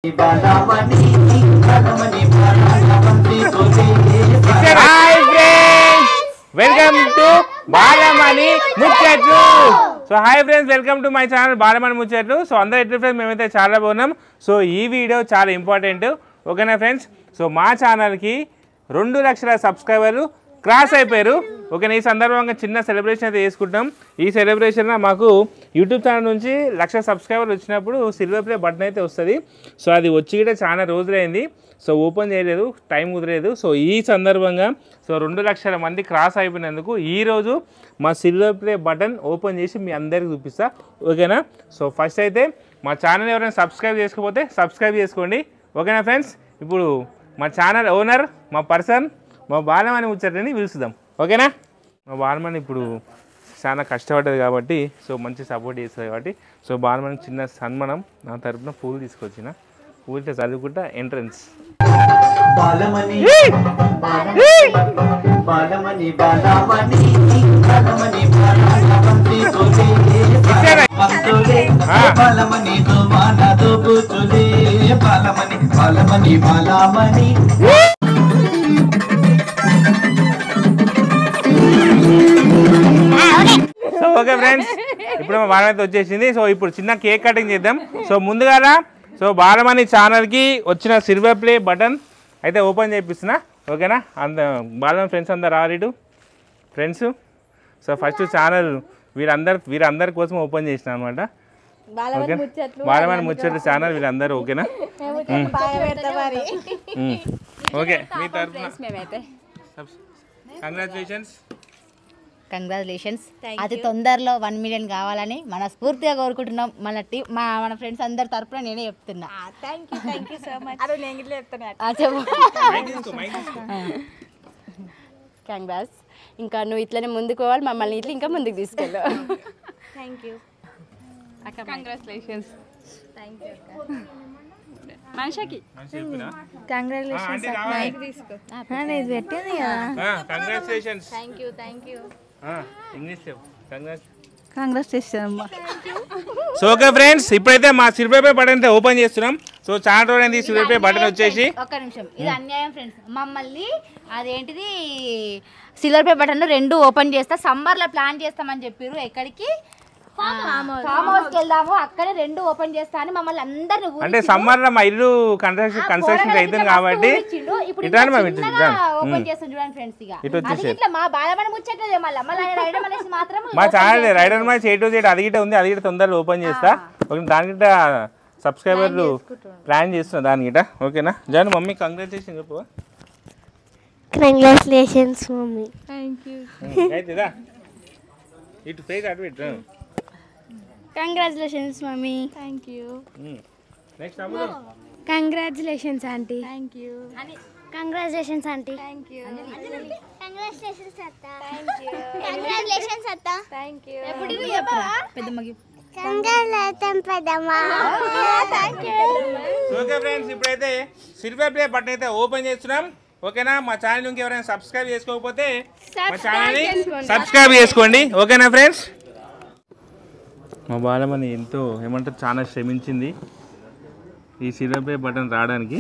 Hi friends, welcome to Balamani Muchetlu. So hi friends, welcome to my channel Balamani Muchetlu. So అందరూ ఎట్లా friends మేమైతే చాలా బాగున్నాం. So ఈ వీడియో చాలా ఇంపార్టెంట్. ఓకేనా ఫ్రెండ్స్? సో మా ఛానల్ కి 2 లక్షల సబ్స్క్రైబర్లు క్రాస్ అయిపోయారు. ఓకేనా, ఈ సందర్భంగా చిన్న సెలబ్రేషన్ అయితే చేసుకుంటాం. ఈ సెలబ్రేషన్ మాకు యూట్యూబ్ ఛానల్ నుంచి 1,00,000 సబ్స్క్రైబర్లు వచ్చినప్పుడు సిల్వర్ ప్లే బటన్ అయితే వస్తుంది. సో అది వచ్చి కూడా చాలా రోజులైంది. సో ఓపెన్ చేయలేదు, టైం కుదరలేదు. సో ఈ సందర్భంగా 2 లక్షల మంది క్రాస్ అయిపోయినందుకు ఈరోజు మా సిల్వర్ ప్లే బటన్ ఓపెన్ చేసి మీ అందరికీ చూపిస్తా. ఓకేనా? సో ఫస్ట్ అయితే మా ఛానల్ ఎవరైనా సబ్స్క్రైబ్ చేసుకోకపోతే సబ్స్క్రైబ్ చేసుకోండి. ఓకేనా ఫ్రెండ్స్? ఇప్పుడు మా ఛానల్ ఓనర్, మా పర్సన్, మా బాలమణి ముచ్చటని పిలుస్తాం. ఓకేనా? మా బాలమణి ఇప్పుడు చాలా కష్టపడ్డది కాబట్టి సో మంచి సపోర్ట్ చేస్తుంది కాబట్టి సో బాలమణికి చిన్న సన్మానం నా తరపున పూలు తీసుకొచ్చిన. పూలతో చదువుకుంటా entrance. Balamani Balamani Balamani Balamani Balamani Balamani Balamani. So okay friends, ఇప్పుడు మా బాలమణి వచ్చేసింది. సో ఇప్పుడు చిన్న కేక్ కటింగ్ చేద్దాం. సో ముందుగా సో బాలమణి ఛానల్కి వచ్చిన సిల్వర్ ప్లే బటన్ అయితే ఓపెన్ చేపిస్తున్నా. ఓకేనా? బాలమణి ఫ్రెండ్స్ అందరు రారీడు ఫ్రెండ్స్. సో ఫస్ట్ ఛానల్ వీరందరి కోసం ఓపెన్ చేసిన అనమాట. ఓకే, బాలమణి ముచ్చట్లు ఛానల్ వీళ్ళందరూ. ఓకేనా? ఓకే, మీ తరఫున కంగ్రాచులేషన్స్. అతి తొందరలో 1 మిలియన్ కావాలని మనస్ఫూర్తిగా కోరుకుంటున్నాం. మన ఫ్రెండ్స్ అందరి తరఫున నేనే చెప్తున్నా. కంగ్రాట్స్. ఇంకా నువ్వు ఇట్లనే ముందుకు పోవాలి, మమ్మల్ని ఇట్లా ఇంకా ముందుకు తీసుకెళ్ళు. Thank you. Congratulations. Thank you. మనిషికి కంగ్రాచులేషన్స్. సో ఓకే ఫ్రెండ్స్, ఇప్పుడైతే మా సిల్వర్ ప్లే బటన్ అయితే ఓపెన్ చేస్తున్నాం. సో చాలా రోజులైంది సిల్వర్ ప్లే బటన్ వచ్చేసి. ఒక్క నిమిషం, ఇది అన్యాయం ఫ్రెండ్స్. మమ్మల్ని అదేంటిది సిల్వర్ ప్లే బటన్ 2 ఓపెన్ చేస్తా, సమ్మర్ లో ప్లాన్ చేస్తామని చెప్పారు. ఎక్కడికి? ఫామ్ హౌస్ కి వెళ్దాము, అక్కడే 2 ఓపెన్ చేస్తా అని మమ్మల్ని అందరిని అంటే సమ్మర్ లో మా ఇల్లు కన్స్ట్రక్షన్ అవుతుంది కాబట్టి ఓపెన్ చేస్తాం చూడండి ఫ్రెండ్స్. ఇక మా బాలమణి ముచ్చట్లేదు, రైడర్ మనిషి మాత్రం మా ఛానల్ రైడర్ మనిషి A to Z అది గిట్ట ఉంది. అది గిట్ట తొందరలో ఓపెన్ చేస్తా. దానికిట సబ్స్క్రైబర్లు ప్లాన్ చేస్తున్నా దానికిట. ఓకేనా? జాను మమ్మీ కంగ్రాచులేషన్ చెప్పు. Congratulations mummy. Thank you. ఇటు ఫేస్ అటు పెట్టు. Congratulations mummy. Thank you. Next అమ్మ. Congratulations aunty. Thank you. Congratulations aunty. Thank you. Congratulations అత్త. Thank you. కంగ్రాచులేషన్స్ అత్త. Thank you. ఎప్పుడు చెప్పరా పెద్దమ్మకి కంగ్రాచులేషన్స్ పెద్దమ్మ. Thank you. ఓకే ఫ్రెండ్స్, ఇప్పుడైతే సిల్వర్ ప్లే బటన్ అయితే ఓపెన్ చేస్తున్నాం. ఓకేనా? మా ఛానల్ నుంచి ఎవరైనా సబ్స్క్రైబ్ చేసుకోకపోతే మా ఛానల్ని సబ్స్క్రైబ్ చేసుకోండి. ఓకేనా ఫ్రెండ్స్? మా బాలమణి ఎంతో ఏమంటారు చాలా శ్రమించింది ఈ సిల్వర్ ప్లే బటన్ రావడానికి.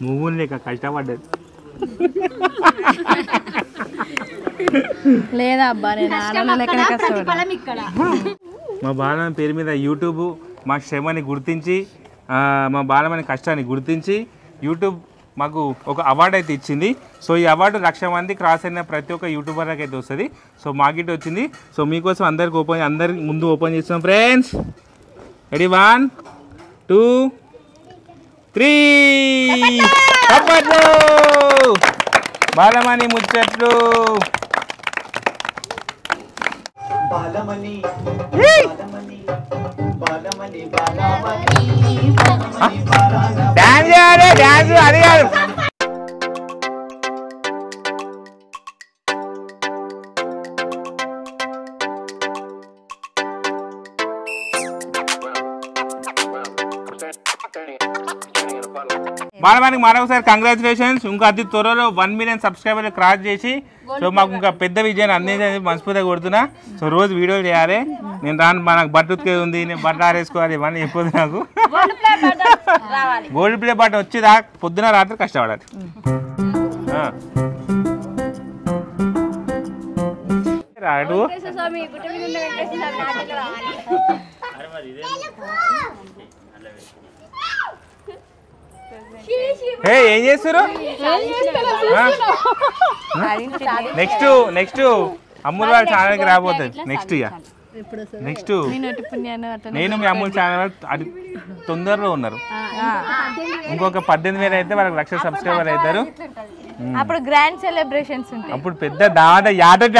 నువ్వు లేక కష్టపడ్డది లేదా అబ్బా, మా బాలమణి పేరు మీద యూట్యూబ్ మా శ్రమని గుర్తించి మా బాలమణి కష్టాన్ని గుర్తించి యూట్యూబ్ మాకు ఒక అవార్డు అయితే ఇచ్చింది. సో ఈ అవార్డు 1,00,000 మంది క్రాస్ అయిన ప్రతి ఒక్క యూట్యూబర్కి అయితే వస్తుంది. సో మాకిట్ వచ్చింది. సో మీకోసం అందరికి ముందు ఓపెన్ చేస్తున్నాం ఫ్రెండ్స్. రెడీ 1 2 3 చప్పట్లు. బాలమణి ముచ్చట్లు. డాన్స్ చేయాలి, డాన్స్ అది కాదు. బాలమణికి మరొకసారి కంగ్రాచులేషన్స్. ఇంకా అతి త్వరలో 1 మిలియన్ సబ్స్క్రైబర్లు క్రాస్ చేసి సో మాకు ఇంకా పెద్ద విజయాన్ని అందించని మనస్ఫూర్తిగా కొడుతున్నా. సో రోజు వీడియోలు చేయాలి. నేను రాను, నాకు బట్ట ఉతికేది ఉంది, నేను బట్ట ఆరేసుకోవాలి, ఇవన్నీ చెప్పొద్దు నాకు. గోల్డ్ ప్లే బటన్ వచ్చి పొద్దున రాత్రి కష్టపడాలి. రాడు ఏం చేస్తారు? నెక్స్ట్ అమ్ముల్ వాళ్ళ ఛానల్కి రాబోతుంది. నెక్స్ట్ నేను మీ అమ్ముల్ ఛానల్ అది తొందరలో ఉన్నారు. ఇంకొక 18,000 అయితే వాళ్ళకి 1,00,000 సబ్స్క్రైబర్ అవుతారు. అప్పుడు గ్రాండ్ సెలబ్రేషన్స్ ఉంటాయి. అప్పుడు పెద్ద దావత యాటలే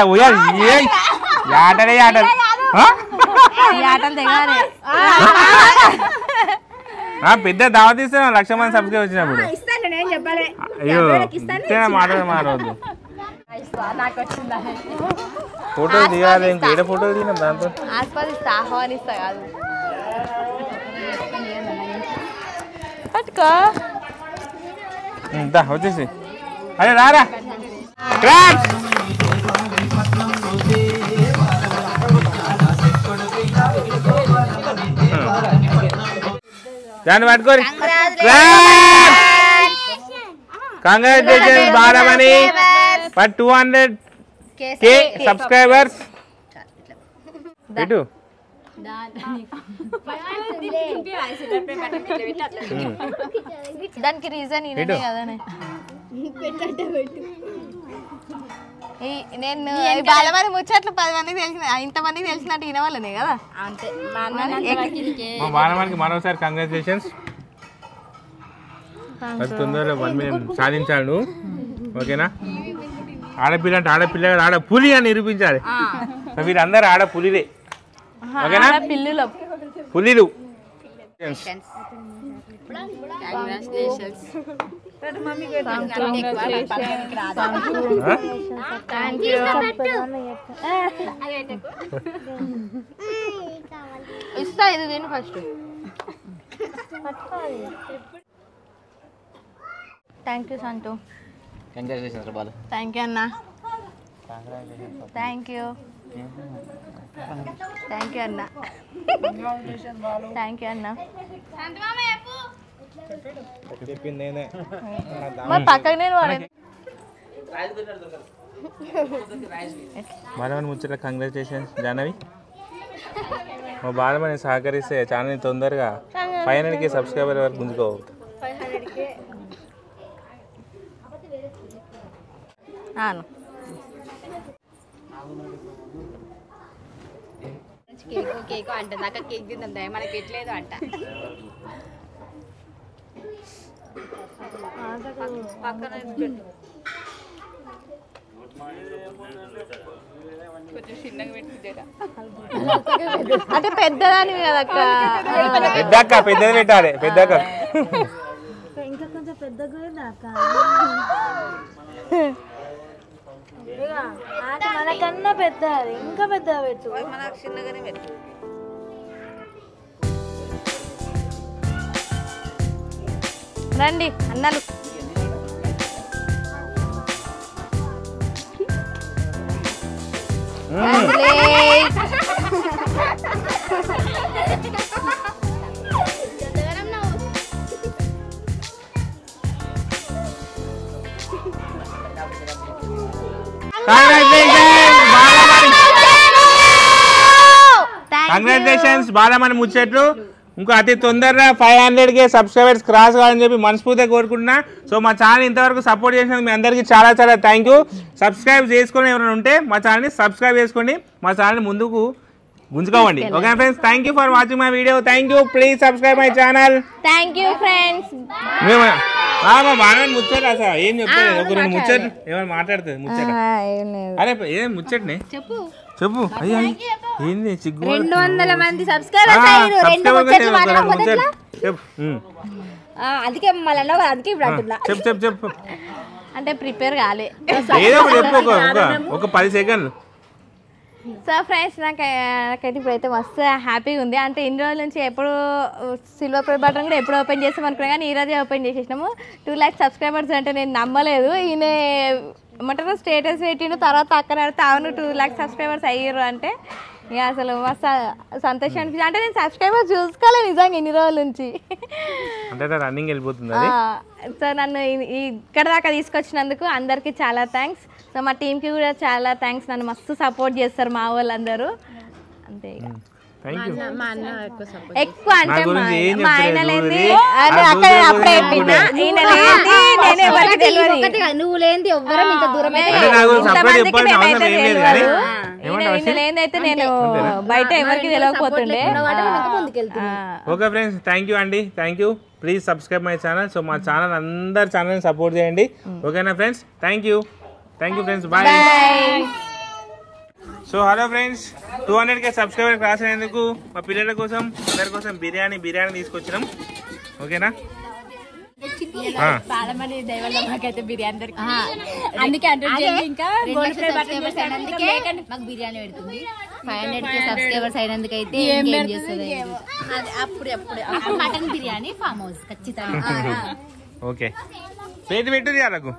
పెద్ద దావత ఇస్తే 1,00,000 మంది సబ్స్క్రైబ్ వచ్చినప్పుడు. అయ్యో మాట్లాడవద్దు. ఫోటో దిగాలి. ఇంకేడ ఫోటో దిగినాం దాంతో ఆహ్వానిస్తా కాదు. వచ్చేసి అరే రారా దాన్ని పట్టుకోరి. Congratulations Balamani for 200K subscribers. పెట్టు దానికి రీజన్ ఇదే కదా. నేను బాలమణి ముచ్చట్లు 10 మందికి తెలిసిన, ఇంతమందికి తెలిసినట్టు ఈయన వాళ్ళనే కదా. మా బాలమణికి మరోసారి కంగ్రాచులేషన్స్. తొందరలో 1 మిలియన్ సాధించాడు. ఓకేనా? ఆడపిల్ల అంటే ఆడపిల్ల, ఆడపులి అని నిరూపించాలి. వీరందరూ ఆడపులిలే. ఓకేనా? పులిలు. ఇస్తా ఇది తిను first. Thank you Santhu. Congratulations Balu. Thank you అన్న. థ్యాంక్ యూ అన్న. థ్యాంక్ యూ అన్న. మరి పక్కనే బాలమణి ముచ్చట కంగ్రాచులేషన్స్ జాహ్నవి. మా బాలమణి సహకరిస్తే ఛానల్ తొందరగా 500K సబ్స్క్రైబర్ వరకు గుంజుకోవచ్చు. కేక్ అంట నాకు కేక్ తిందాం మనకి ఎట్లేదు అంట. పక్కన అంటే పెద్దదాని పెద్దక్క పెద్దది పెట్టాలి. పెద్దక్క ఇంకా కొంచెం పెద్దగా మనకన్నా పెద్ద, ఇంకా పెద్ద పెట్టు. మనకు చిన్నగానే పెట్టు. రండి అన్నలు. కంగ్రాచులేషన్స్ బాలమణి ముచ్చట్లు. ఇంకో అతి తొందరగా 500K సబ్స్క్రైబర్స్ క్రాస్ కావాలని చెప్పి మనస్ఫూర్తిగా కోరుకుంటున్నా. సో మా ఛానల్ ఇంతవరకు సపోర్ట్ చేసినందుకు మీ అందరికీ చాలా చాలా థ్యాంక్ యూ. సబ్స్క్రైబ్ చేసుకొని ఎవరైనా ఉంటే మా ఛానల్ని సబ్స్క్రైబ్ చేసుకోండి, మా ఛానల్ ముందుకు గుంజుకోవండి. Okay friends, thank you for watching my video. Thank you. Please subscribe my channel. Thank you friends. మా బాలమణి ముచ్చట అసలు ఏం చెప్పలేదు. ఒక రెండు ముచ్చట్లు ఏమైనా మాట్లాడుతుంది ముచ్చట. అరే ఏం ముచ్చట్నే చెప్పు. అయ్యా ఏంది చిగ్గు. 200 మంది సబ్స్క్రైబర్స్ అయ్యారు. రెండు ముచ్చట్లు మాట్లాడకపోతే అందుకే మళ్ళీ అన్నావు కదా, అందుకే ఇప్పుడు అంటున్నా. చెప్పు అంటే ప్రిపేర్ కాలే. ఏదో చెప్పు ఒక 10 సెకండ్లు. సో ఫ్రెండ్స్ నాకైతే ఇప్పుడైతే మస్తు హ్యాపీగా ఉంది. అంటే ఇన్ని రోజుల నుంచి ఎప్పుడు సిల్వర్ ప్లే బటన్ కూడా ఎప్పుడు ఓపెన్ చేస్తాం అనుకున్నా కానీ ఈరోజే ఓపెన్ చేసేసినాము. 2 lakhs సబ్స్క్రైబర్స్ అంటే నేను నమ్మలేదు. ఈయన ఏమంటారు స్టేటస్ పెట్టిన తర్వాత అక్కడ అవును 2 lakhs సబ్స్క్రైబర్స్ అయ్యారు అంటే ఇక అసలు మస్తు సంతోషం అనిపించింది. అంటే నేను సబ్స్క్రైబర్స్ చూసుకోలే నిజంగా ఇన్ని రోజుల నుంచి. రన్నింగ్ వెళ్ళిపోతుంది. సో నన్ను ఇక్కడ దాకా తీసుకొచ్చినందుకు అందరికీ చాలా థ్యాంక్స్. సో మా టీంకి కూడా చాలా థ్యాంక్స్. నన్ను మస్తు సపోర్ట్ చేస్తారు మా వాళ్ళందరూ. అంతే ఇక ఎక్కువ అంటే మా ఆయన లేని అక్కడ అప్పుడే చెప్పిన ఈయన లేని నేను ఎవరికి తెలియదు. నువ్వు లేని ఎవ్వరం ఇంత దూరం ఇంతమందికి మేమైతే తెలియదు. ఈయన లేనైతే నేను బయట ఎవరికి తెలియకపోతుండే. ఓకే ఫ్రెండ్స్, థ్యాంక్ యూ అండి, thank you. Please subscribe my channel. So మా ఛానల్ అందరు ఛానల్ని సపోర్ట్ చేయండి. ఓకేనా friends? Thank you friends, bye. So hello friends, 200K subscriber cross అయినందుకు మా పిల్లల కోసం అందరి కోసం బిర్యానీ తీసుకొచ్చినాం. ఓకేనా? మాకు బిర్యానీ పెడుతుంది. 500K సబ్స్క్రైబర్స్ అయినందుకైతే అప్పుడు మటన్ బిర్యానీ ఫామ్ హౌస్ ఖచ్చితంగా. ఓకే, పెట్టు వాళ్ళకు.